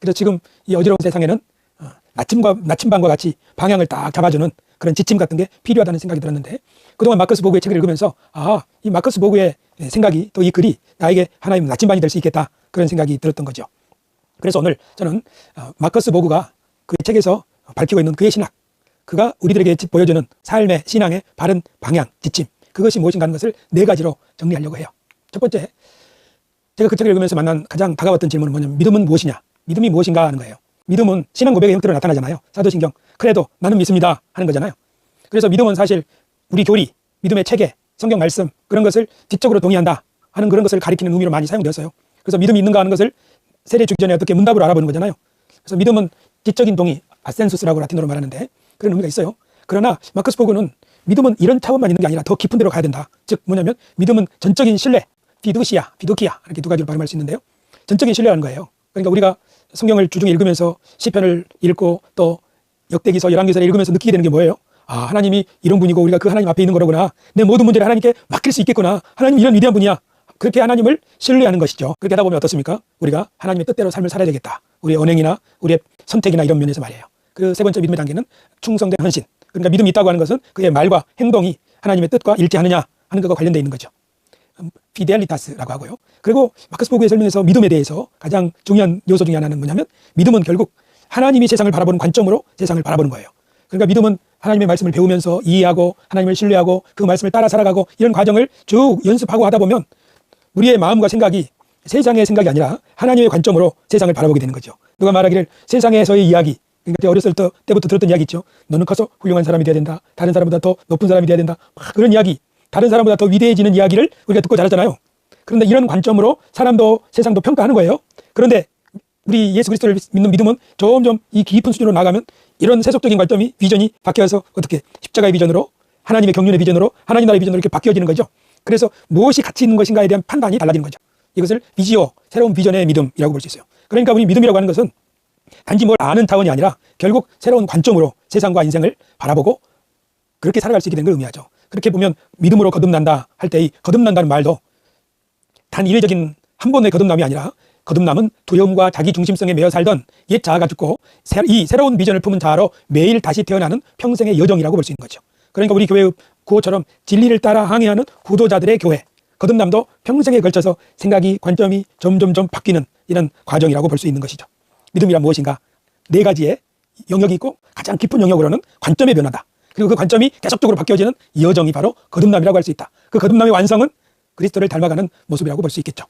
그래서 지금 이 어지러운 세상에는 나침반과 같이 방향을 딱 잡아주는 그런 지침 같은 게 필요하다는 생각이 들었는데, 그동안 마커스 보그의 책을 읽으면서 이 마커스 보그의 생각이, 또 이 글이 나에게 하나의 나침반이 될 수 있겠다, 그런 생각이 들었던 거죠. 그래서 오늘 저는 마커스 보그가 그 책에서 밝히고 있는 그의 신학, 그가 우리들에게 보여주는 삶의 신앙의 바른 방향, 지침, 그것이 무엇인가 하는 것을 4가지로 정리하려고 해요. 첫 번째, 제가 그 책을 읽으면서 만난 가장 다가왔던 질문은 뭐냐면, 믿음은 무엇이냐, 믿음이 무엇인가 하는 거예요. 믿음은 신앙 고백의 형태로 나타나잖아요. 사도신경, 그래도 나는 믿습니다 하는 거잖아요. 그래서 믿음은 사실 우리 교리, 믿음의 체계, 성경 말씀, 그런 것을 지적으로 동의한다 하는 그런 것을 가리키는 의미로 많이 사용되었어요. 그래서 믿음이 있는가 하는 것을 세례 주기 전에 어떻게 문답으로 알아보는 거잖아요. 그래서 믿음은 지적인 동의, 아센수스라고 라틴어로 말하는데 그런 의미가 있어요. 그러나 마커스 보그는 믿음은 이런 차원만 있는 게 아니라 더 깊은 데로 가야 된다. 즉 뭐냐면, 믿음은 전적인 신뢰, 피두키아 이렇게 2가지로 발음할 수 있는데요. 전적인 신뢰라는 거예요. 그러니까 우리가 성경을 주중에 읽으면서 시편을 읽고 또 역대기서, 열왕기서를 읽으면서 느끼게 되는 게 뭐예요? 하나님이 이런 분이고 우리가 그 하나님 앞에 있는 거로구나. 내 모든 문제를 하나님께 맡길 수 있겠구나. 하나님 이런 위대한 분이야. 그렇게 하나님을 신뢰하는 것이죠. 그렇게 하다 보면 어떻습니까? 우리가 하나님의 뜻대로 삶을 살아야 되겠다. 우리의 언행이나 우리의 선택이나 이런 면에서 말이에요. 그 3번째 믿음의 단계는 충성된 헌신. 그러니까 믿음이 있다고 하는 것은 그의 말과 행동이 하나님의 뜻과 일치하느냐 하는 것과 관련되어 있는 거죠. 피델리타스라고 하고요. 그리고 마커스 보그의 설명에서 믿음에 대해서 가장 중요한 요소 중에 하나는 뭐냐면, 믿음은 결국 하나님이 세상을 바라보는 관점으로 세상을 바라보는 거예요. 그러니까 믿음은 하나님의 말씀을 배우면서 이해하고 하나님을 신뢰하고 그 말씀을 따라 살아가고 이런 과정을 쭉 연습하고 하다 보면 우리의 마음과 생각이 세상의 생각이 아니라 하나님의 관점으로 세상을 바라보게 되는 거죠. 누가 말하기를 세상에서의 이야기, 그러니까 어렸을 때부터 들었던 이야기 있죠. 너는 커서 훌륭한 사람이 돼야 된다. 다른 사람보다 더 높은 사람이 돼야 된다. 막 그런 이야기, 다른 사람보다 더 위대해지는 이야기를 우리가 듣고 자랐잖아요. 그런데 이런 관점으로 사람도 세상도 평가하는 거예요. 그런데 우리 예수 그리스도를 믿는 믿음은 점점 이 깊은 수준으로 나가면 이런 세속적인 관점이, 비전이 바뀌어서 어떻게 십자가의 비전으로, 하나님의 경륜의 비전으로, 하나님 나라의 비전으로 이렇게 바뀌어지는 거죠. 그래서 무엇이 가치 있는 것인가에 대한 판단이 달라지는 거죠. 이것을 비지오, 새로운 비전의 믿음이라고 볼 수 있어요. 그러니까 우리 믿음이라고 하는 것은 단지 뭘 아는 차원이 아니라 결국 새로운 관점으로 세상과 인생을 바라보고 그렇게 살아갈 수 있게 되는 걸 의미하죠. 그렇게 보면 믿음으로 거듭난다 할 때 이 거듭난다는 말도 단 이례적인 한 번의 거듭남이 아니라, 거듭남은 두려움과 자기 중심성에 매여 살던 옛 자아가 죽고 이 새로운 비전을 품은 자아로 매일 다시 태어나는 평생의 여정이라고 볼 수 있는 거죠. 그러니까 우리 교회의 구호처럼 진리를 따라 항해하는 후도자들의 교회, 거듭남도 평생에 걸쳐서 생각이, 관점이 점점점 바뀌는 이런 과정이라고 볼 수 있는 것이죠. 믿음이란 무엇인가? 4가지의 영역이 있고 가장 깊은 영역으로는 관점의 변화다. 그리고 그 관점이 계속적으로 바뀌어지는 여정이 바로 거듭남이라고 할 수 있다. 그 거듭남의 완성은 그리스도를 닮아가는 모습이라고 볼 수 있겠죠.